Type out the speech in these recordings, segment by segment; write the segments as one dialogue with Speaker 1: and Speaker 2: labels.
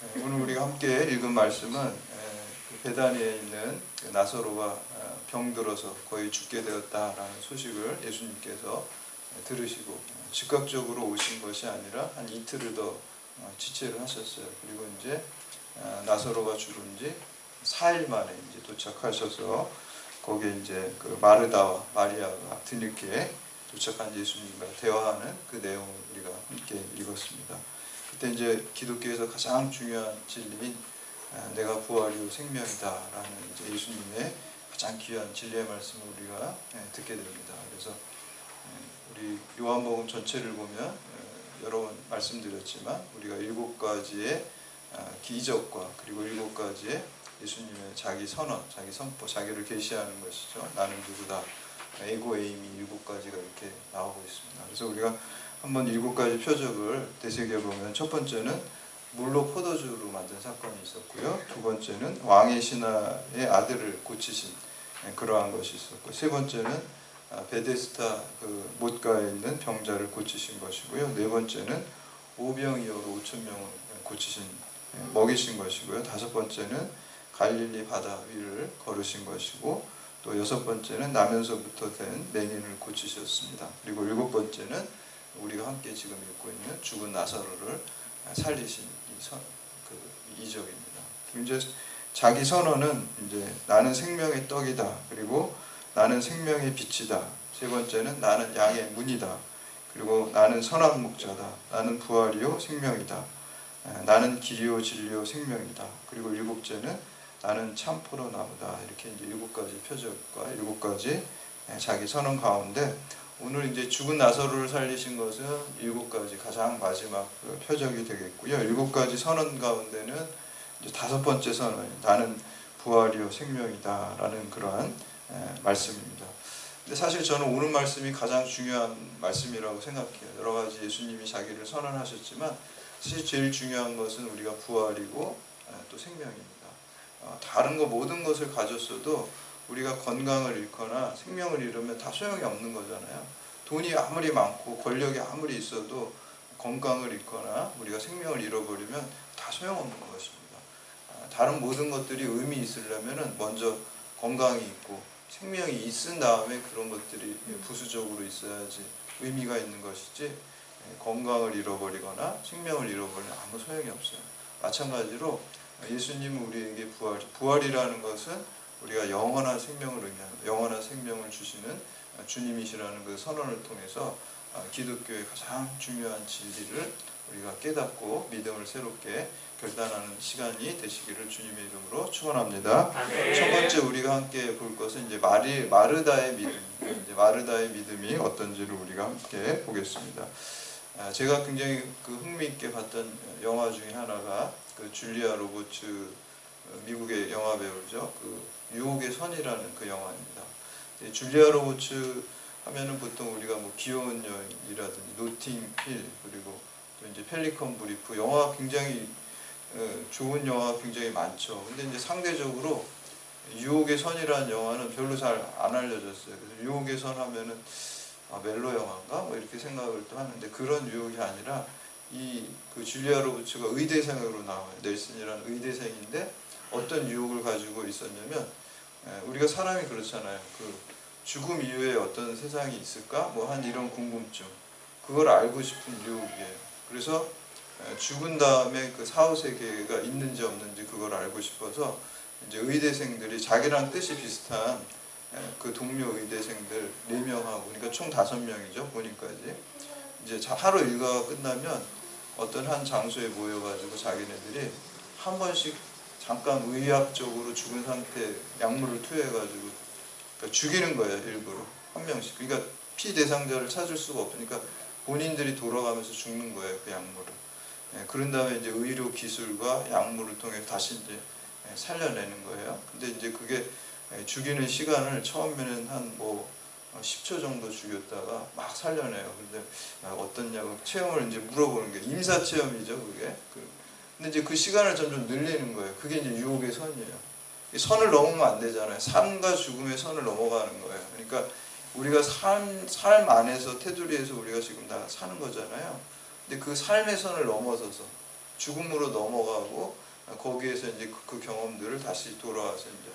Speaker 1: 오늘 우리가 함께 읽은 말씀은 베다니에 있는 나사로가 병들어서 거의 죽게 되었다라는 소식을 예수님께서 들으시고 즉각적으로 오신 것이 아니라 한 이틀을 더 지체를 하셨어요. 그리고 이제 나사로가 죽은 지 4일 만에 이제 도착하셔서 거기에 이제 그 마르다와 마리아가 뒤늦게 도착한 예수님과 대화하는 그 내용을 우리가 함께 읽었습니다. 그때 이제 기독교에서 가장 중요한 진리인 내가 부활이요 생명이다라는 이제 예수님의 가장 귀한 진리의 말씀을 우리가 듣게 됩니다. 그래서 우리 요한복음 전체를 보면 여러 번 말씀드렸지만 우리가 7가지의 기적과 그리고 7가지의 예수님의 자기 선언, 자기 선포, 자기를 계시하는 것이죠. 나는 누구다, 에고 에이미 7가지가 이렇게 나오고 있습니다. 그래서 우리가 한번 7가지 표적을 되새겨보면 첫 번째는 물로 포도주로 만든 사건이 있었고요. 두 번째는 왕의 신하의 아들을 고치신 그러한 것이 있었고, 세 번째는 베데스다 그 못가에 있는 병자를 고치신 것이고요. 네 번째는 오병이어로 5,000명을 고치신 먹이신 것이고요. 다섯 번째는 갈릴리 바다 위를 걸으신 것이고, 또 여섯 번째는 나면서부터 된 맹인을 고치셨습니다. 그리고 일곱 번째는 우리가 함께 지금 읽고 있는 죽은 나사로를 살리신 그 이적입니다. 이제 자기 선언은 이제 나는 생명의 떡이다. 그리고 나는 생명의 빛이다. 세 번째는 나는 양의 문이다. 그리고 나는 선한 목자다. 나는 부활이요 생명이다. 나는 길이요 진리요 생명이다. 그리고 일곱째는 나는 참 포도나무다. 이렇게 이제 7가지 표적과 7가지 자기 선언 가운데 오늘 이제 죽은 나사로를 살리신 것은 7가지 가장 마지막 표적이 되겠고요. 7가지 선언 가운데는 이제 5번째 선언, 나는 부활이요 생명이다라는 그러한 말씀입니다. 근데 사실 저는 오늘 말씀이 가장 중요한 말씀이라고 생각해요. 여러 가지 예수님이 자기를 선언하셨지만 사실 제일 중요한 것은 우리가 부활이고 또 생명입니다. 다른 거 모든 것을 가졌어도 우리가 건강을 잃거나 생명을 잃으면 다 소용이 없는 거잖아요. 돈이 아무리 많고 권력이 아무리 있어도 건강을 잃거나 우리가 생명을 잃어버리면 다 소용없는 것입니다. 다른 모든 것들이 의미 있으려면 먼저 건강이 있고 생명이 있은 다음에 그런 것들이 부수적으로 있어야지 의미가 있는 것이지, 건강을 잃어버리거나 생명을 잃어버리면 아무 소용이 없어요. 마찬가지로 예수님은 우리에게 부활이라는 것은 우리가 영원한 생명을 의미합니다. 영원한 생명을 주시는 주님이시라는 그 선언을 통해서 기독교의 가장 중요한 진리를 우리가 깨닫고 믿음을 새롭게 결단하는 시간이 되시기를 주님의 이름으로 축원합니다. 첫 번째 우리가 함께 볼 것은 이제 마르다의 믿음, 이제 마르다의 믿음이 어떤지를 우리가 함께 보겠습니다. 제가 굉장히 그 흥미있게 봤던 영화 중에 하나가 그 줄리아 로버츠, 미국의 영화 배우죠. 그 유혹의 선이라는 그 영화입니다. 줄리아 로버츠 하면은 보통 우리가 뭐 귀여운 여인이라든지 노팅힐, 그리고 또 이제 펠리컨 브리프, 영화 굉장히 좋은 영화 굉장히 많죠. 근데 이제 상대적으로 유혹의 선이라는 영화는 별로 잘 안 알려졌어요. 그래서 유혹의 선 하면은 멜로 영화인가 뭐 이렇게 생각을 또 하는데, 그런 유혹이 아니라 그 줄리아 로버츠가 의대생으로 나와요. 넬슨이라는 의대생인데 어떤 유혹을 가지고 있었냐면, 우리가 사람이 그렇잖아요. 그 죽음 이후에 어떤 세상이 있을까 뭐 한 이런 궁금증, 그걸 알고 싶은 유혹이에요. 그래서 죽은 다음에 그 사후세계가 있는지 없는지 그걸 알고 싶어서 이제 의대생들이 자기랑 뜻이 비슷한 그 동료 의대생들 4명하고, 그러니까 총 5명이죠 본인까지, 이제 하루 일과가 끝나면 어떤 한 장소에 모여가지고 자기네들이 한 번씩 잠깐 의학적으로 죽은 상태 약물을 투여해가지고 그러니까 죽이는 거예요. 일부러 한 명씩. 그러니까 피대상자를 찾을 수가 없으니까 본인들이 돌아가면서 죽는 거예요, 그 약물을. 그런 다음에 이제 의료 기술과 약물을 통해 다시 이제 살려내는 거예요. 근데 이제 그게 죽이는 시간을 처음에는 한 뭐 10초 정도 죽였다가 막 살려내요. 근데 어떤 약을 체험을 이제 물어보는 게 임사 체험이죠, 그게. 근데 이제 그 시간을 점점 늘리는 거예요. 그게 이제 유혹의 선이에요. 선을 넘으면 안 되잖아요. 삶과 죽음의 선을 넘어가는 거예요. 그러니까 우리가 삶 안에서 테두리에서 우리가 지금 다 사는 거잖아요. 근데 그 삶의 선을 넘어서서 죽음으로 넘어가고 거기에서 이제 그 경험들을 다시 돌아와서 이제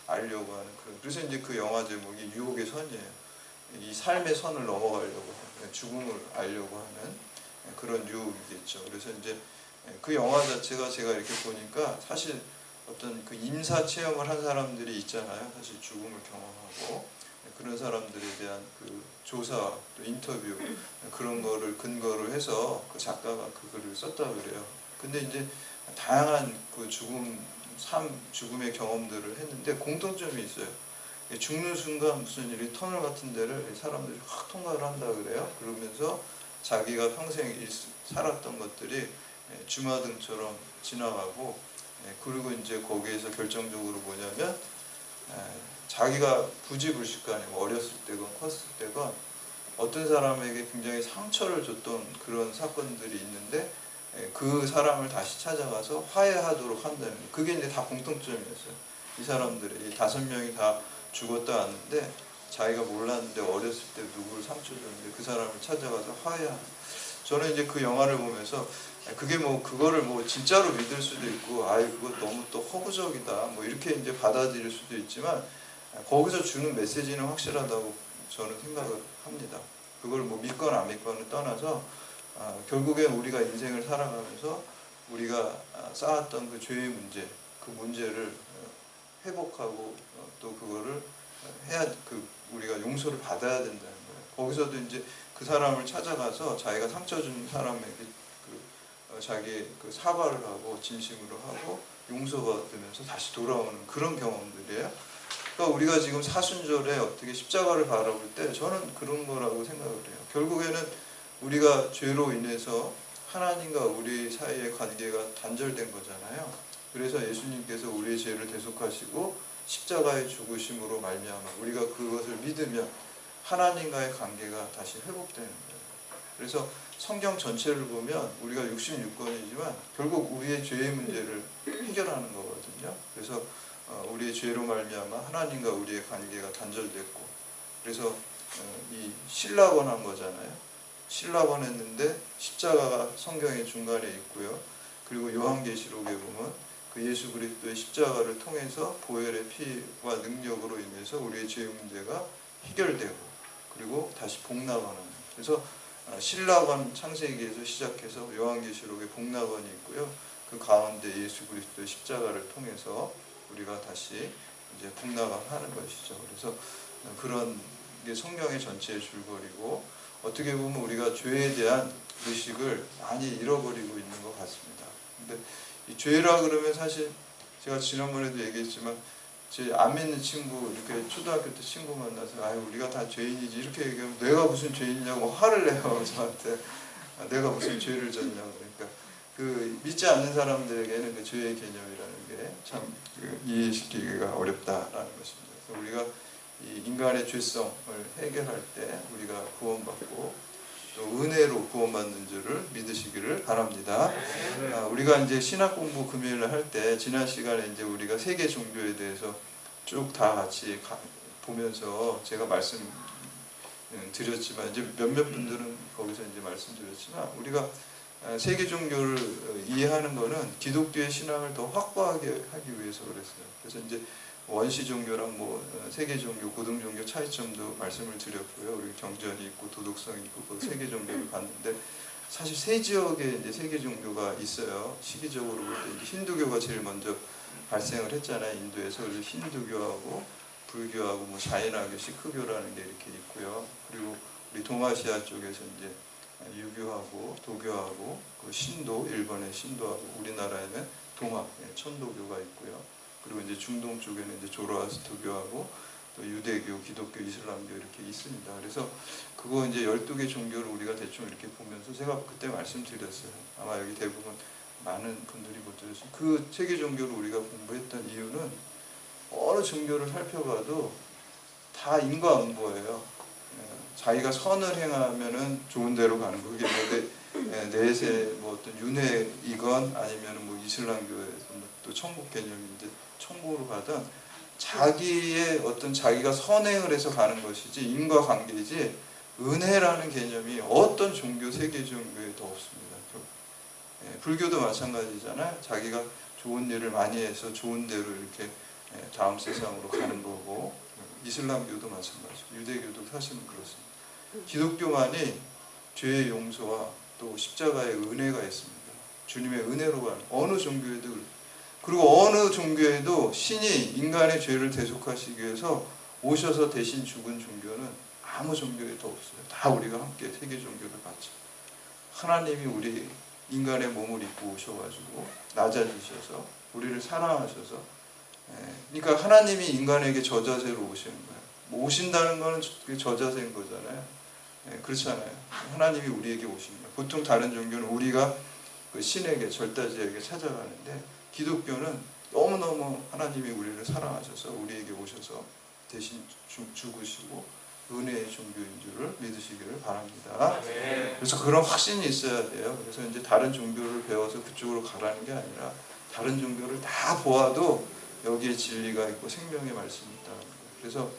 Speaker 1: 알려고 하는 그런. 그래서 이제 그 영화 제목이 유혹의 선이에요. 이 삶의 선을 넘어가려고 하는, 죽음을 알려고 하는 그런 유혹이겠죠. 그래서 이제 그 영화 자체가 제가 이렇게 보니까 사실 어떤 그 임사 체험을 한 사람들이 있잖아요. 사실 죽음을 경험하고 그런 사람들에 대한 그 조사 또 인터뷰 그런 거를 근거로 해서 그 작가가 그 글을 썼다 그래요. 근데 이제 다양한 그 죽음의 경험들을 했는데 공통점이 있어요. 죽는 순간 무슨 일이 터널 같은 데를 사람들이 확 통과를 한다 그래요. 그러면서 자기가 평생 살았던 것들이 주마등처럼 지나가고, 그리고 이제 거기에서 결정적으로 뭐냐면 자기가 부지불식간에 어렸을 때건 컸을 때건 어떤 사람에게 굉장히 상처를 줬던 그런 사건들이 있는데 그 사람을 다시 찾아가서 화해하도록 한다는 거예요. 그게 이제 다 공통점이었어요. 이 사람들이 이 5명이 다 죽었다 왔는데 자기가 몰랐는데 어렸을 때 누구를 상처 줬는데 그 사람을 찾아가서 화해하는. 저는 이제 그 영화를 보면서 그게 뭐 그거를 뭐 진짜로 믿을 수도 있고 아이 그거 너무 또 허구적이다 뭐 이렇게 이제 받아들일 수도 있지만 거기서 주는 메시지는 확실하다고 저는 생각을 합니다. 그걸 뭐 믿거나 안 믿거나 떠나서 결국엔 우리가 인생을 살아가면서 우리가 쌓았던 그 죄의 문제, 그 문제를 회복하고 또 그거를 우리가 용서를 받아야 된다는 거예요. 거기서도 이제 그 사람을 찾아가서 자기가 상처 준 사람에게 자기 그 사과를 하고 진심으로 하고 용서받으면서 다시 돌아오는 그런 경험들이에요. 그러니까 우리가 지금 사순절에 어떻게 십자가를 바라볼 때 저는 그런 거라고 생각을 해요. 결국에는 우리가 죄로 인해서 하나님과 우리 사이의 관계가 단절된 거잖아요. 그래서 예수님께서 우리의 죄를 대속하시고 십자가의 죽으심으로 말미암아 우리가 그것을 믿으면 하나님과의 관계가 다시 회복되는 거예요. 그래서 성경 전체를 보면 우리가 66권이지만 결국 우리의 죄의 문제를 해결하는 거거든요. 그래서 우리의 죄로 말미암아 하나님과 우리의 관계가 단절됐고, 그래서 이 신락원한 거잖아요. 신락원했는데 십자가가 성경의 중간에 있고요. 그리고 요한계시록에 보면 그 예수 그리스도의 십자가를 통해서 보혈의 피와 능력으로 인해서 우리의 죄의 문제가 해결되고 그리고 다시 복락원하는. 그래서 신락원 창세기에서 시작해서 요한계시록에 복락원이 있고요. 그 가운데 예수 그리스도의 십자가를 통해서 우리가 다시 이제 복락원하는 것이죠. 그래서 그런 게 성경의 전체의 줄거리고, 어떻게 보면 우리가 죄에 대한 의식을 많이 잃어버리고 있는 것 같습니다. 근데 이 죄라 그러면 사실 제가 지난번에도 얘기했지만 제 안 믿는 친구, 이렇게 초등학교 때 친구 만나서 아유 우리가 다 죄인이지 이렇게 얘기하면 내가 무슨 죄인이냐고 화를 내요. 저한테 내가 무슨 죄를 졌냐고. 그러니까 그 믿지 않는 사람들에게는 그 죄의 개념이라는 게 참 이해시키기가 어렵다라는 것입니다. 그래서 우리가 이 인간의 죄성을 해결할 때 우리가 구원받고 또 은혜로 구원받는 줄을 믿으시기를 바랍니다. 우리가 이제 신학 공부 금요일에 할 때 지난 시간에 이제 우리가 세계 종교에 대해서 쭉 다 같이 보면서 제가 말씀드렸지만 이제 몇몇 분들은 거기서 이제 말씀드렸지만 우리가 세계 종교를 이해하는 것은 기독교의 신앙을 더 확고하게 하기 위해서 그랬어요. 그래서 이제 원시 종교랑 뭐 세계 종교, 고등 종교 차이점도 말씀을 드렸고요. 우리 경전이 있고 도덕성이 있고 그 세계 종교를 봤는데 사실 세 지역에 이제 세계 종교가 있어요. 시기적으로 볼 때 힌두교가 제일 먼저 발생을 했잖아요. 인도에서. 그래서 힌두교하고 불교하고 뭐 자이나교, 시크교라는 게 이렇게 있고요. 그리고 우리 동아시아 쪽에서 이제 유교하고 도교하고 그 신도, 일본의 신도하고 우리나라에는 동학, 천도교가 있고요. 그리고 이제 중동 쪽에는 이제 조로아스터교하고 또 유대교, 기독교, 이슬람교 이렇게 있습니다. 그래서 그거 이제 12개 종교를 우리가 대충 이렇게 보면서 제가 그때 말씀드렸어요. 아마 여기 대부분 많은 분들이 못 들으신 그 세계 종교를 우리가 공부했던 이유는 어느 종교를 살펴봐도 다 인과응보예요. 자기가 선을 행하면은 좋은 데로 가는 거. 그게 뭐 내세 뭐 어떤 윤회이건 아니면은 뭐 이슬람교에서 또 천국 개념인데 천국으로 가든 자기의 어떤 자기가 선행을 해서 가는 것이지 인과관계이지 은혜라는 개념이 어떤 종교 세계 종교에 더 없습니다. 불교도 마찬가지잖아요. 자기가 좋은 일을 많이 해서 좋은 대로 이렇게 다음 세상으로 가는 거고, 이슬람교도 마찬가지고 유대교도 사실은 그렇습니다. 기독교만이 죄의 용서와 또 십자가의 은혜가 있습니다. 주님의 은혜로 가는, 어느 종교에도 그리고 어느 종교에도 신이 인간의 죄를 대속하시기 위해서 오셔서 대신 죽은 종교는 아무 종교에 더 없어요. 다 우리가 함께 세계 종교를 받죠. 하나님이 우리 인간의 몸을 입고 오셔가지고 낮아지셔서 우리를 사랑하셔서, 그러니까 하나님이 인간에게 저자세로 오시는 거예요. 뭐 오신다는 거는 저자세인 거잖아요. 그렇잖아요. 하나님이 우리에게 오신 거예요. 보통 다른 종교는 우리가 그 신에게, 절대자에게 찾아가는데, 기독교는 너무너무 하나님이 우리를 사랑하셔서 우리에게 오셔서 대신 죽으시고 은혜의 종교인 줄을 믿으시기를 바랍니다. 그래서 그런 확신이 있어야 돼요. 그래서 이제 다른 종교를 배워서 그쪽으로 가라는 게 아니라 다른 종교를 다 보아도 여기에 진리가 있고 생명의 말씀이 있다는 거예요. 그래서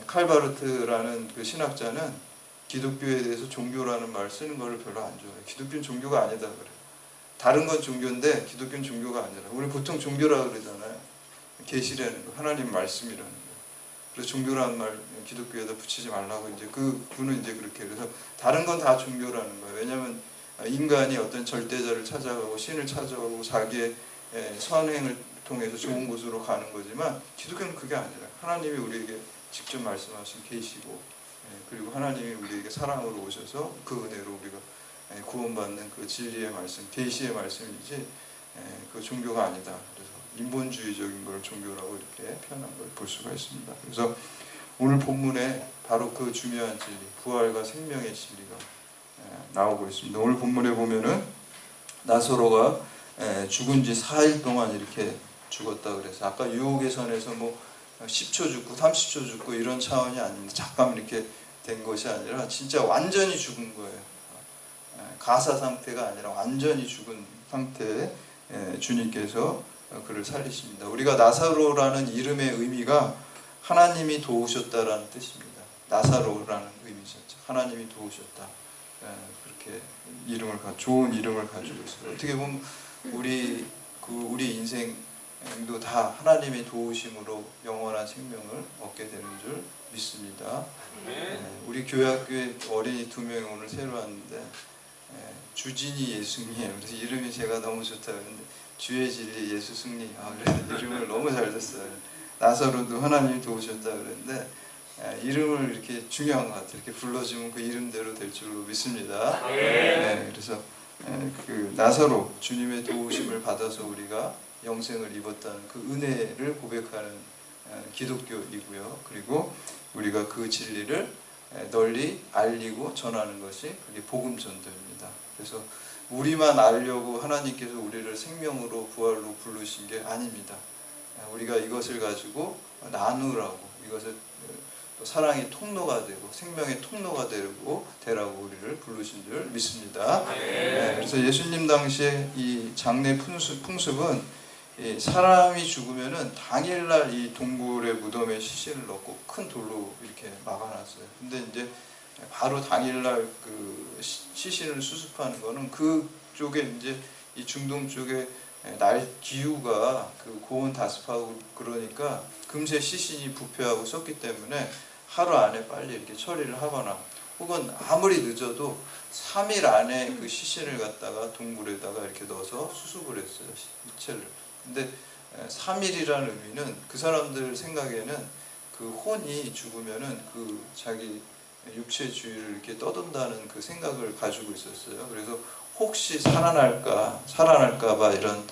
Speaker 1: 칼바르트라는 그 신학자는 기독교에 대해서 종교라는 말 쓰는 거를 별로 안 좋아해요. 기독교는 종교가 아니다 그래요. 다른 건 종교인데 기독교는 종교가 아니라, 우리 보통 종교라고 그러잖아요. 계시라는 거, 하나님 말씀이라는 거. 그래서 종교라는 말 기독교에다 붙이지 말라고 이제 그분은 이제 그렇게, 그래서 다른 건 다 종교라는 거예요. 왜냐하면 인간이 어떤 절대자를 찾아가고 신을 찾아가고 자기의 선행을 통해서 좋은 곳으로 가는 거지만, 기독교는 그게 아니라 하나님이 우리에게 직접 말씀하신 계시고, 그리고 하나님이 우리에게 사랑으로 오셔서 그 은혜로 우리가 구원받는 그 진리의 말씀, 계시의 말씀이지 그 종교가 아니다. 그래서 인본주의적인 걸 종교라고 이렇게 표현한 걸 볼 수가 있습니다. 그래서 오늘 본문에 바로 그 중요한 진리, 부활과 생명의 진리가 나오고 있습니다. 오늘 본문에 보면은 나사로가 죽은 지 4일 동안 이렇게 죽었다 그래서, 아까 유혹의 선에서 뭐 10초 죽고 30초 죽고 이런 차원이 아닙니다. 잠깐 이렇게 된 것이 아니라 진짜 완전히 죽은 거예요. 가사 상태가 아니라 완전히 죽은 상태에 주님께서 그를 살리십니다. 우리가 나사로라는 이름의 의미가 하나님이 도우셨다라는 뜻입니다. 나사로라는 의미죠. 하나님이 도우셨다. 그렇게 좋은 이름을 가지고 있어요. 어떻게 보면 우리 인생도 다 하나님의 도우심으로 영원한 생명을 얻게 되는 줄 믿습니다. 우리 교회학교에 어린이 2명이 오늘 새로 왔는데, 주진이 예수님, 그래서 이름이 제가 너무 좋다 그랬는데, 주의 진리 예수 승리, 그래서 이름을 너무 잘 줬어요. 나사로도 하나님이 도우셨다 그랬는데, 이름을 이렇게 중요한 것 같아요. 이렇게 불러주면 그 이름대로 될 줄로 믿습니다. 그래서 그 나사로, 주님의 도우심을 받아서 우리가 영생을 입었다는 그 은혜를 고백하는 기독교이고요. 그리고 우리가 그 진리를 널리 알리고 전하는 것이 그게 복음 전도입니다. 그래서 우리만 알려고 하나님께서 우리를 생명으로 부활로 부르신 게 아닙니다. 우리가 이것을 가지고 나누라고, 이것을 또 사랑의 통로가 되고 생명의 통로가 되라고 우리를 부르신 줄 믿습니다. 그래서 예수님 당시에 이 장례 풍습은 사람이 죽으면은 당일날 이 동굴의 무덤에 시신을 넣고 큰 돌로 이렇게 막아놨어요. 근데 이제 바로 당일날 그 시신을 수습하는 거는 그쪽에 이제 이 중동 쪽에 날 기후가 그 고온 다습하고 그러니까 금세 시신이 부패하고 썩기 때문에 하루 안에 빨리 이렇게 처리를 하거나, 혹은 아무리 늦어도 3일 안에 그 시신을 갖다가 동굴에다가 이렇게 넣어서 수습을 했어요, 시체를. 근데 3일이라는 의미는 그 사람들 생각에는 그 혼이 죽으면은 그 자기 육체 주위를 이렇게 떠돈다는 그 생각을 가지고 있었어요. 그래서 혹시 살아날까 봐 이런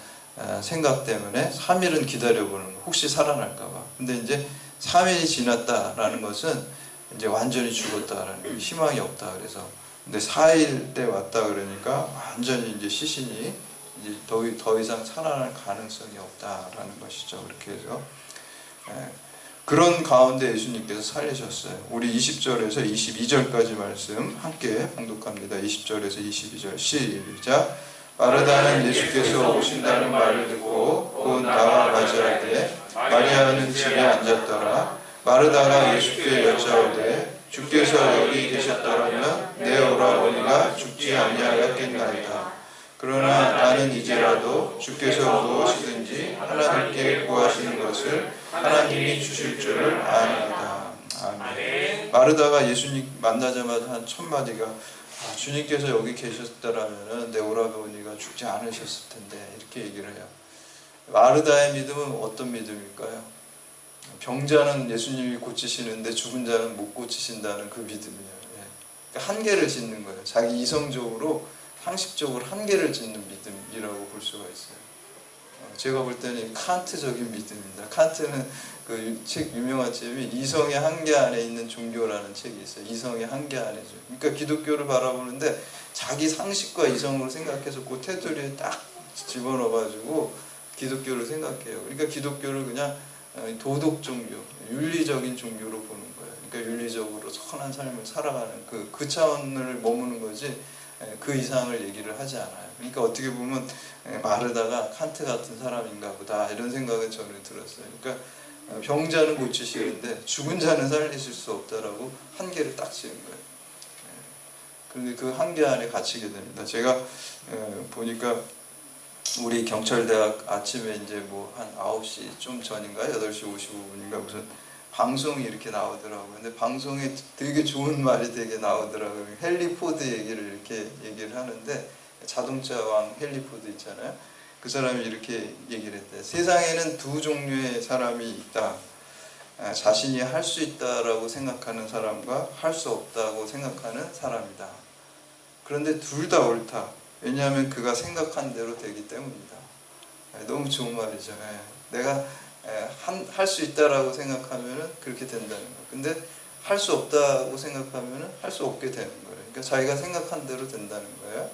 Speaker 1: 생각 때문에 3일은 기다려보는 거, 혹시 살아날까 봐. 근데 이제 3일이 지났다라는 것은 이제 완전히 죽었다라는, 희망이 없다. 그래서 근데 4일 때 왔다 그러니까 완전히 이제 시신이 이제 더 이상 살아날 가능성이 없다라는 것이죠. 그렇게 해서 그런 가운데 예수님께서 살리셨어요. 우리 20절에서 22절까지 말씀 함께 봉독합니다. 20절에서 22절 시작. 마르다는 예수께서 오신다는 말을 듣고 곧 나와 맞이하되 마리아는 집에 앉았더라. 마르다가 예수께 여짜오되 주께서 여기 계셨더라면 내 오라버니가 죽지 아니하였겠나이다. 그러나 나는 이제라도 주께서 무엇이든지 하나님께 구하시는 것을 하나님이 주실 줄을 아노이다. 아멘. 마르다가 예수님 만나자마자 한 첫 마디가 주님께서 여기 계셨더라면 내 오라버니가 죽지 않으셨을 텐데, 이렇게 얘기를 해요. 마르다의 믿음은 어떤 믿음일까요? 병자는 예수님이 고치시는데 죽은 자는 못 고치신다는 그 믿음이에요. 그러니까 한계를 짓는 거예요. 자기 이성적으로 상식적으로 한계를 짓는 믿음이라고 볼 수가 있어요. 제가 볼 때는 칸트적인 믿음입니다. 칸트는 그 책 유명한 책이 이성의 한계 안에 있는 종교라는 책이 있어요. 이성의 한계 안에죠. 그러니까 기독교를 바라보는데 자기 상식과 이성으로 생각해서 그 테두리에 딱 집어넣어가지고 기독교를 생각해요. 그러니까 기독교를 그냥 도덕 종교, 윤리적인 종교로 보는 거예요. 그러니까 윤리적으로 선한 삶을 살아가는 그 차원을 머무는 거지 그 이상을 얘기를 하지 않아요. 그러니까 어떻게 보면 마르다가 칸트 같은 사람인가 보다, 이런 생각은 저는 들었어요. 그러니까 병자는 고치시는데 죽은 자는 살리실 수 없다라고 한계를 딱 지은 거예요. 그런데 그 한계 안에 갇히게 됩니다. 제가 보니까 우리 경찰대학 아침에 이제 뭐 한 9시 좀 전인가 8시 55분인가 무슨 방송이 이렇게 나오더라고요. 근데 방송에 되게 좋은 말이 되게 나오더라고요. 헨리 포드 얘기를 이렇게 얘기를 하는데, 자동차 왕 헨리 포드 있잖아요. 그 사람이 이렇게 얘기를 했대요. 세상에는 두 종류의 사람이 있다. 자신이 할 수 있다라고 생각하는 사람과 할 수 없다고 생각하는 사람이다. 그런데 둘 다 옳다. 왜냐하면 그가 생각한 대로 되기 때문이다. 너무 좋은 말이죠. 내가 할 수 있다라고 생각하면 그렇게 된다는 거예요. 근데 할 수 없다고 생각하면 할 수 없게 되는 거예요. 그러니까 자기가 생각한 대로 된다는 거예요.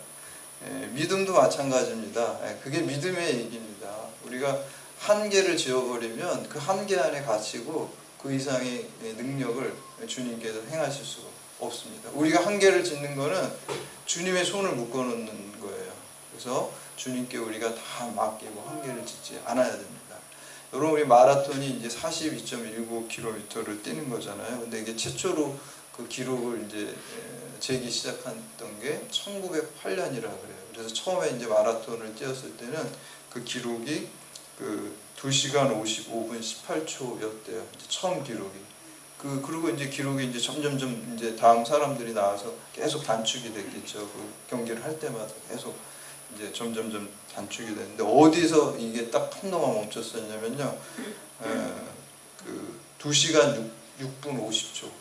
Speaker 1: 믿음도 마찬가지입니다. 그게 믿음의 얘기입니다. 우리가 한계를 지어버리면 그 한계 안에 갇히고 그 이상의 능력을 주님께서 행하실 수가 없습니다. 우리가 한계를 짓는 거는 주님의 손을 묶어놓는 거예요. 그래서 주님께 우리가 다 맡기고 한계를 짓지 않아야 됩니다. 여러분, 우리 마라톤이 이제 42.19km를 뛰는 거잖아요. 근데 이게 최초로 그 기록을 이제 재기 시작했던 게 1908년이라 그래요. 그래서 처음에 이제 마라톤을 뛰었을 때는 그 기록이 그 2시간 55분 18초였대요. 처음 기록이. 그리고 이제 기록이 이제 점점점 이제 다음 사람들이 나와서 계속 단축이 됐겠죠. 그 경기를 할 때마다 계속 이제 점점점 단축이 됐는데, 어디서 이게 딱 한동안 멈췄었냐면요. 그 2시간 6분 50초.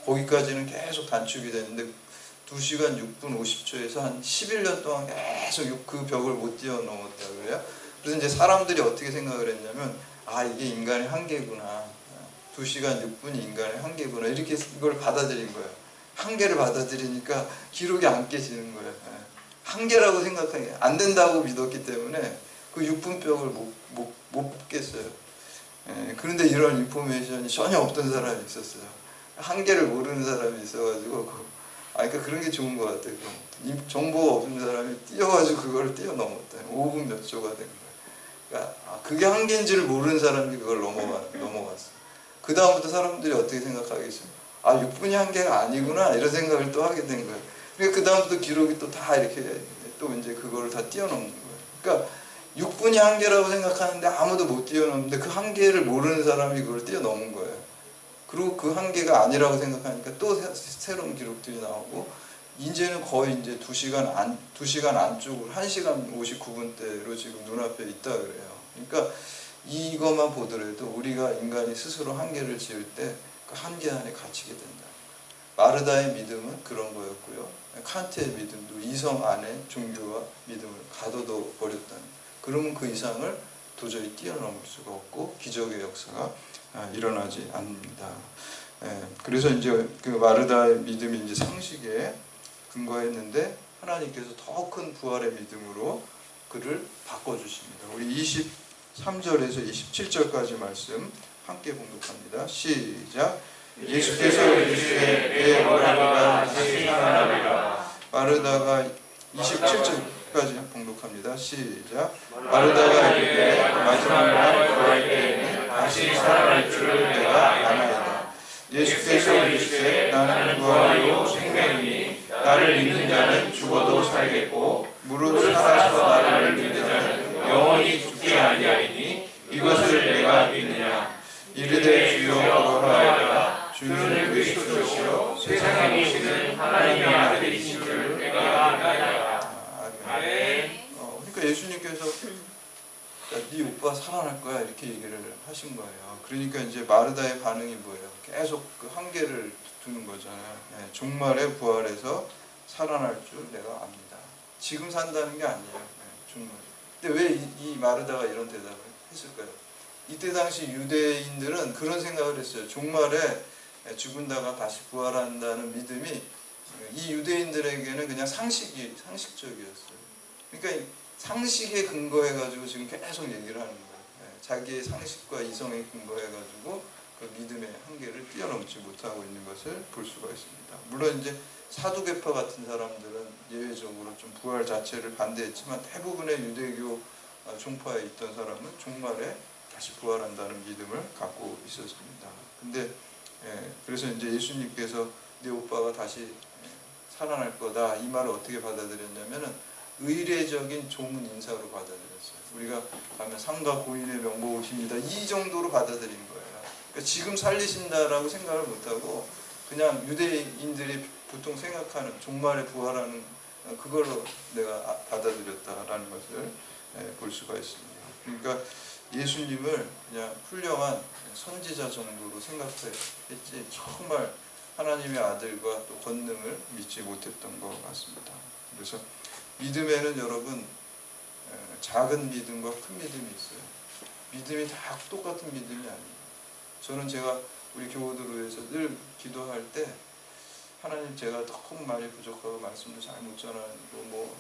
Speaker 1: 거기까지는 계속 단축이 됐는데 2시간 6분 50초에서 한 11년 동안 계속 그 벽을 못 뛰어넘었다고 그래요. 그래서 이제 사람들이 어떻게 생각을 했냐면, 이게 인간의 한계구나. 2시간 6분이 인간의 한계구나. 이렇게 이걸 받아들인 거예요. 한계를 받아들이니까 기록이 안 깨지는 거예요. 한계라고 생각하기 안 된다고 믿었기 때문에 그 6분벽을 못 깼어요. 그런데 이런 인포메이션이 전혀 없던 사람이 있었어요. 한계를 모르는 사람이 있어가지고, 그러니까 그런 게 좋은 것 같아요. 정보가 없는 사람이 뛰어가지고 그걸 뛰어넘었다. 5분 몇 초가 된 거예요. 그러니까 그게 한계인지를 모르는 사람이 그걸 넘어갔어요. 그 다음부터 사람들이 어떻게 생각하겠어요? 6분이 한계가 아니구나, 이런 생각을 또 하게 된 거예요. 그러니까 그 다음부터 기록이 또 다 이렇게 또 이제 그거를 다 뛰어넘는 거예요. 그러니까 6분이 한계라고 생각하는데 아무도 못 뛰어넘는데 그 한계를 모르는 사람이 그걸 뛰어넘은 거예요. 그리고 그 한계가 아니라고 생각하니까 또 새로운 기록들이 나오고, 이제는 거의 이제 2시간 안쪽으로 1시간 59분대로 지금 눈앞에 있다 그래요. 그러니까 이것만 보더라도 우리가 인간이 스스로 한계를 지을 때 그 한계 안에 갇히게 된다. 마르다의 믿음은 그런 거였고요. 칸트의 믿음도 이성 안에 종교와 믿음을 가둬둬 버렸다는. 그러면 그 이상을 도저히 뛰어넘을 수가 없고 기적의 역사가 일어나지 않습니다. 그래서 이제 그 마르다의 믿음이 이제 상식에 근거했는데, 하나님께서 더 큰 부활의 믿음으로 그를 바꿔주십니다. 우리 23절에서 27절까지 말씀 함께 봉독합니다. 시작. 예수께서 이르시되 내 어머니가 다시 살아나리라. 마르다가 27절까지 봉독합니다. 시작. 마르다가 이르되 마지막 날 구할 때에는 다시 살아날 줄을 내가 아나이다. 예수께서 이르시되 나는 구원이요 생명이니 나를 믿는 자는 죽어도 살겠고 무릇 살아서 나를 믿는 자는
Speaker 2: 영원히 죽지 아니하리니
Speaker 1: 이것을 내가 믿느냐. 이르되 주여 그러하여라. 주는 그리스도시요
Speaker 2: 세상에 오시는 하나님의 아들이신 줄 내가 믿나이다. 아멘.
Speaker 1: 그러니까 예수님께서 네 오빠 살아날 거야 이렇게 얘기를 하신 거예요. 그러니까 이제 마르다의 반응이 뭐예요? 계속 그 한계를 두는 거잖아요. 종말에 부활해서 살아날 줄 내가 압니다. 지금 산다는 게 아니에요. 종말. 근데 왜 이 마르다가 이런 대답을 했을까요? 이때 당시 유대인들은 그런 생각을 했어요. 종말에 죽은다가 다시 부활한다는 믿음이 이 유대인들에게는 그냥 상식적이었어요. 그러니까 상식에 근거해가지고 지금 계속 얘기를 하는 거예요. 자기의 상식과 이성에 근거해가지고 그 믿음의 한계를 뛰어넘지 못하고 있는 것을 볼 수가 있습니다. 물론 이제 사두개파 같은 사람들은 예외적으로 좀 부활 자체를 반대했지만 대부분의 유대교 종파에 있던 사람은 종말에 다시 부활한다는 믿음을 갖고 있었습니다. 근데 그래서 이제 예수님께서 네 오빠가 다시 살아날 거다 이 말을 어떻게 받아들였냐면은 의례적인 조문 인사로 받아들였어요. 우리가 가면 상가 고인의 명복 오십니다 이 정도로 받아들인 거예요. 그러니까 지금 살리신다라고 생각을 못하고 그냥 유대인들이 보통 생각하는 종말에 부활하는 그걸로 내가 받아들였다라는 것을 볼 수가 있습니다. 그러니까 예수님을 그냥 훌륭한 선지자 정도로 생각했지 정말 하나님의 아들과 또 권능을 믿지 못했던 것 같습니다. 그래서 믿음에는 여러분 작은 믿음과 큰 믿음이 있어요. 믿음이 다 똑같은 믿음이 아니에요. 저는 제가 우리 교우들을 위해서 늘 기도할 때 하나님 제가 너무 많이 부족하고 말씀도 잘 못 전하고 뭐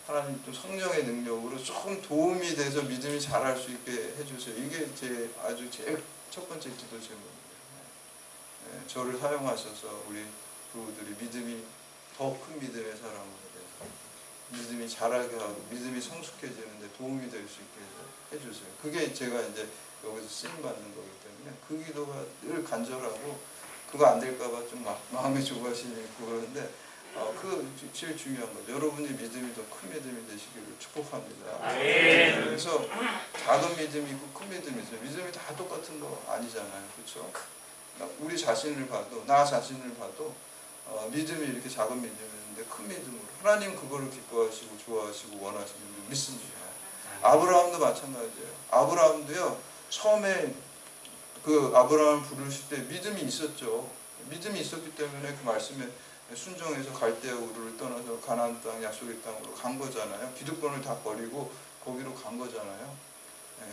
Speaker 1: 하나님 또 성령의 능력으로 조금 도움이 돼서 믿음이 자랄 수 있게 해주세요. 이게 제일 첫 번째 기도 제목입니다. 저를 사용하셔서 우리 교우들이 믿음이 더 큰 믿음의 사람으로 돼서 믿음이 자라게 하고 믿음이 성숙해지는데 도움이 될 수 있게 해주세요. 그게 제가 이제 여기서 쓰임 받는 거기 때문에 그 기도가 늘 간절하고 그거 안 될까봐 좀 마음의 조바심이 있고 그러는데 그 제일 중요한 거죠. 여러분의 믿음이 더 큰 믿음이 되시기를 축복합니다. 그래서 작은 믿음이 있고 큰 믿음이 있어요. 믿음이 다 똑같은 거 아니잖아요. 그렇죠? 우리 자신을 봐도 나 자신을 봐도 믿음이 이렇게 작은 믿음이었는데 큰 믿음으로 하나님 그거를 기뻐하시고 좋아하시고 원하시는 줄 믿습니다. 아브라함도 마찬가지예요. 아브라함도요 처음에 그 아브라함을 부르실 때 믿음이 있었죠. 믿음이 있었기 때문에 그 말씀에 순종해서 갈대아 우르를 떠나서 가나안 땅 약속의 땅으로 간 거잖아요. 기득권을 다 버리고 거기로 간 거잖아요.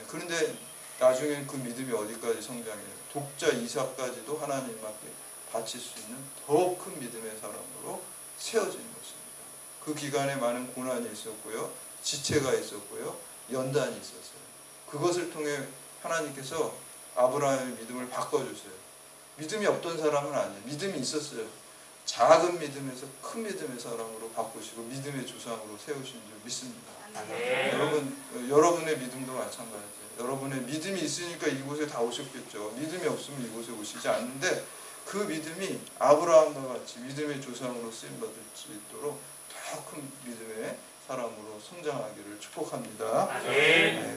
Speaker 1: 그런데 나중에 그 믿음이 어디까지 성장해요? 독자 이삭까지도 하나님 앞에 바칠 수 있는 더 큰 믿음의 사람으로 세워지는 것입니다. 그 기간에 많은 고난이 있었고요. 지체가 있었고요. 연단이 있었어요. 그것을 통해 하나님께서 아브라함의 믿음을 바꿔주세요. 믿음이 없던 사람은 아니에요. 믿음이 있었어요. 작은 믿음에서 큰 믿음의 사람으로 바꾸시고 믿음의 조상으로 세우신 줄 믿습니다. 여러분의 믿음도 마찬가지예요. 여러분의 믿음이 있으니까 이곳에 다 오셨겠죠. 믿음이 없으면 이곳에 오시지 않는데 그 믿음이 아브라함과 같이 믿음의 조상으로 쓰임받을 수 있도록 더 큰 믿음의 사람으로 성장하기를 축복합니다.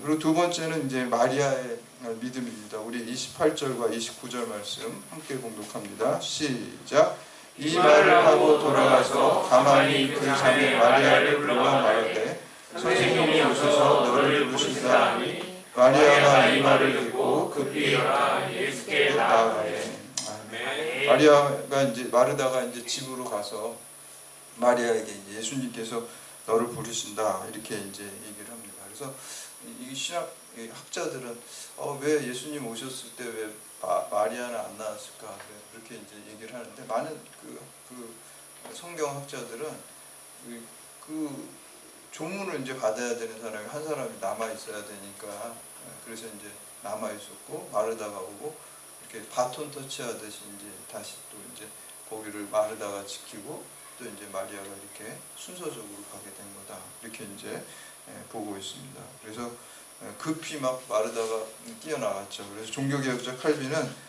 Speaker 1: 그리고 두 번째는 이제 마리아의 믿음입니다. 우리 28절과 29절 말씀 함께 봉독합니다. 시작. 이 말을 하고 돌아가서 가만히 그 자매 마리아를 불러 말하되 선생님이 오셔서 너를 부르신다 하니 마리아가 이 말을 듣고 급히 일어나 예수께 나아가되. 마리아가 이제 마르다가 이제 집으로 가서 마리아에게 이제 예수님께서 너를 부르신다 이렇게 이제 얘기를 합니다. 그래서 이 신학 학자들은 왜 예수님 오셨을 때 왜 마리아는 안 나왔을까 그렇게 이제 얘기를 하는데 많은 그 성경 학자들은 그 조문을 이제 받아야 되는 사람이 한 사람이 남아 있어야 되니까 그래서 이제 남아 있었고 마르다가 오고 이렇게 바톤 터치하듯이 이제 다시 또 이제 거기를 마르다가 지키고 또 이제 마리아가 이렇게 순서적으로 가게 된 거다 이렇게 이제 보고 있습니다. 그래서 급히 막 마르다가 뛰어나갔죠. 그래서 종교개혁자 칼빈은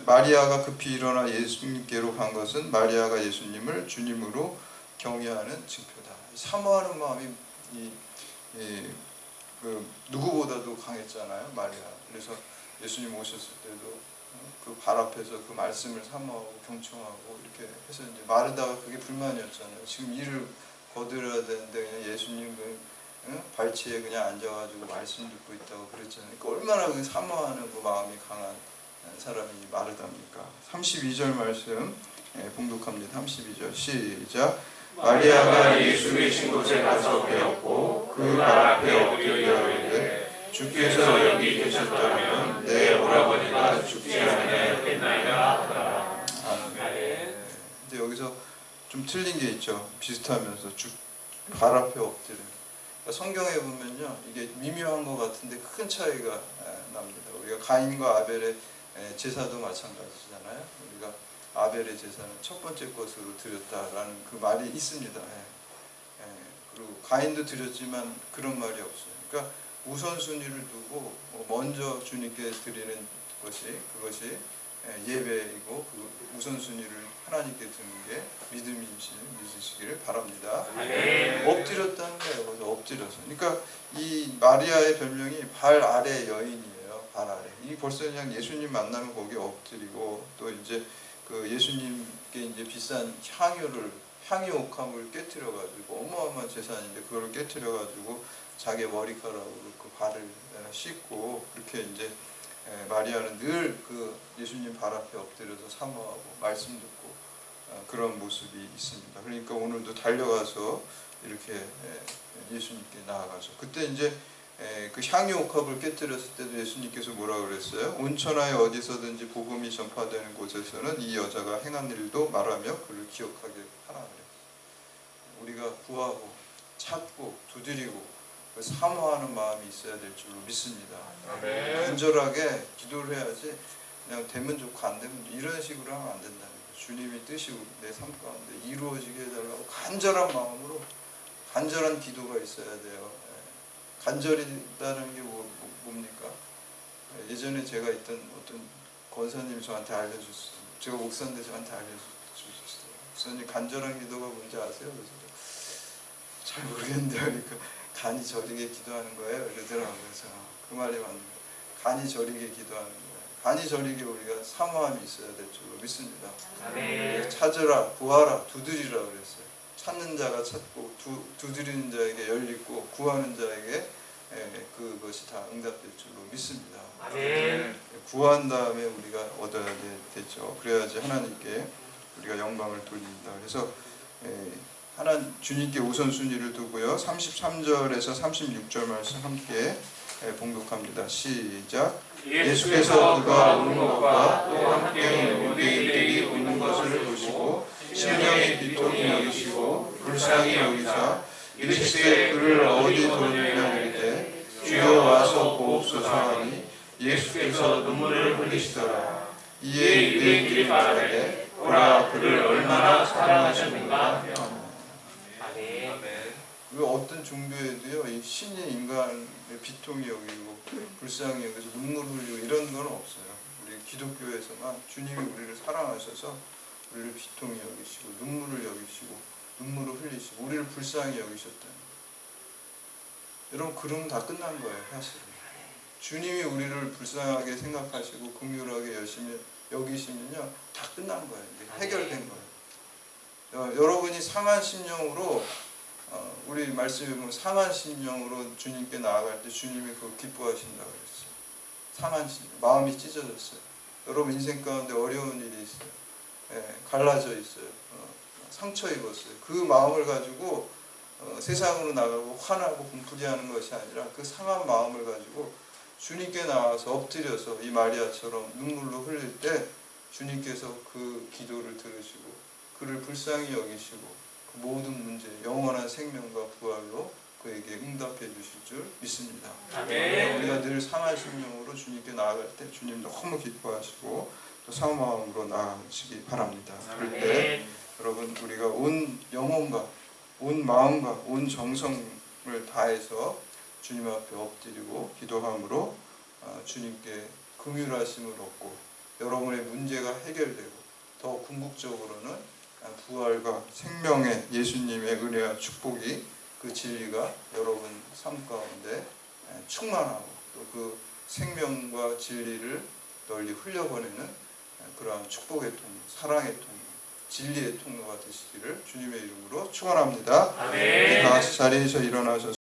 Speaker 1: 마리아가 급히 일어나 예수님께로 간 것은 마리아가 예수님을 주님으로 경외하는 증표다 사모하는 마음이 그 누구보다도 강했잖아요, 마리아. 그래서 예수님 오셨을 때도 그 발 앞에서 그 말씀을 사모하고 경청하고 이렇게 해서 이제 마르다가 그게 불만이었잖아요. 지금 일을 거들어야 되는데 그냥 예수님 발치에 그냥 앉아가지고 말씀 듣고 있다고 그랬잖아요. 그러니까 얼마나 그 사모하는 그 마음이 강한 사람이 마르다입니까? 32절 말씀 봉독합니다. 32절 시작. 마리아가 예수 계신 곳에 가서 배웠고 그 발 앞에 엎드려 이르되 주께서 여기 계셨다면 내 오라버니가 죽지 아니하였겠나이다 하더라. 아멘. 근데 여기서 좀 틀린 게 있죠. 비슷하면서 발 앞에 엎드려. 그러니까 성경에 보면요, 이게 미묘한 것 같은데 큰 차이가 납니다. 우리가 가인과 아벨의 제사도 마찬가지잖아요. 우리가 아벨의 제사는 첫 번째 것으로 드렸다라는 그 말이 있습니다. 그리고 가인도 드렸지만 그런 말이 없어요. 그러니까 우선순위를 두고 먼저 주님께 드리는 그것이 예배이고 그 우선순위를 하나님께 드는 게 믿으시기를 바랍니다. 엎드렸다는 거예요. 그래서 엎드려서. 그러니까 이 마리아의 별명이 발 아래 여인이에요. 발 아래. 이 벌써 그냥 예수님 만나면 거기에 엎드리고 또 이제 그 예수님께 이제 비싼 향유 옥합을 깨트려가지고 어마어마한 재산인데 그걸 깨트려가지고 자기 머리카락으로 그 발을 씻고 그렇게 이제 마리아는 늘 그 예수님 발 앞에 엎드려서 사모하고 말씀 듣고 그런 모습이 있습니다. 그러니까 오늘도 달려가서 이렇게 예수님께 나아가죠. 그때 이제 그 향유 옥합을 깨뜨렸을 때도 예수님께서 뭐라 그랬어요? 온천하에 어디서든지 복음이 전파되는 곳에서는 이 여자가 행한 일도 말하며 그를 기억하게 하라 그랬어요. 우리가 구하고 찾고 두드리고 사모하는 마음이 있어야 될 줄로 믿습니다. 간절하게 기도를 해야지 그냥 되면 좋고 안 되면 이런 식으로 하면 안 된다는 거예요. 주님의 뜻이 내 삶 가운데 이루어지게 해달라고 간절한 마음으로 간절한 기도가 있어야 돼요. 간절이다는 게 뭡니까? 예전에 제가 있던 어떤 권사님이 저한테 알려줬어요. 제가 목사인데 저한테 알려주셨어요. 목사님 간절한 기도가 뭔지 아세요? 그래서 잘 모르겠는데 그러니까 간이 저리게 기도하는 거예요. 그러더라고요. 그래서 그 말이 맞는 거예요. 간이 저리게 기도하는 거예요. 간이 저리게 우리가 사모함이 있어야 될 줄로 믿습니다. 찾으라, 구하라, 두드리라 그랬어요. 찾는 자가 찾고 두드리는 자에게 열리고 구하는 자에게 그것이 다 응답될 줄로 믿습니다. 구한 다음에 우리가 얻어야 되죠. 그래야지 하나님께 우리가 영광을 돌립니다. 그래서 주님께 우선순위를 두고요. 33절에서 36절 말씀 함께 봉독합니다. 시작. 예수께서 그가 우는 것과 또 함께 유대인들이 우는 것을 보시고 심령이 비통히 여기시고 불쌍히 여기사 이르시되 그를 어디 두느냐 이르되 주여 와서 보옵소서 하니 예수께서 눈물을 흘리시더라. 이에 유대인들이 말하되 보라 그를 얼마나 사랑하셨는가 하며. 어떤 종교에도요, 이 신이 인간의 비통이 여기고 불쌍히 여기서 눈물 흘리고 이런 건 없어요. 우리 기독교에서만 주님이 우리를 사랑하셔서 우리를 비통히 여기시고 눈물을 여기시고 눈물을 흘리시고 우리를 불쌍히 여기셨다. 여러분 그러면 다 끝난 거예요. 사실은 주님이 우리를 불쌍하게 생각하시고 긍휼하게 열심히 여기시면요 다 끝난 거예요. 이제 해결된 거예요. 여러분이 상한 심령으로 우리 말씀에 보면 상한 심령으로 주님께 나아갈 때 주님이 그거 기뻐하신다고 그랬어요. 상한 심령, 마음이 찢어졌어요. 여러분 인생 가운데 어려운 일이 있어요. 갈라져 있어요. 상처 입었어요. 그 마음을 가지고 세상으로 나가고 화나고 분풀이하는 것이 아니라 그 상한 마음을 가지고 주님께 나와서 엎드려서 이 마리아처럼 눈물로 흘릴 때 주님께서 그 기도를 들으시고 그를 불쌍히 여기시고 그 모든 문제, 영원한 생명과 부활로 그에게 응답해 주실 줄 믿습니다. 우리가 늘 상한 심령으로 주님께 나아갈 때 주님 너무 기뻐하시고 또 사모함으로 나아가시기 바랍니다. 그럴 때 여러분 우리가 온 영혼과 온 마음과 온 정성을 다해서 주님 앞에 엎드리고 기도함으로 주님께 긍휼하심을 얻고 여러분의 문제가 해결되고 더 궁극적으로는 부활과 생명의 예수님의 은혜와 축복이 그 진리가 여러분 삶 가운데 충만하고 또 그 생명과 진리를 널리 흘려보내는 그러한 축복의 통로, 사랑의 통로, 진리의 통로가 되시기를 주님의 이름으로 축원합니다.
Speaker 2: 아멘.
Speaker 1: 다 같이 자리에서 일어나셔서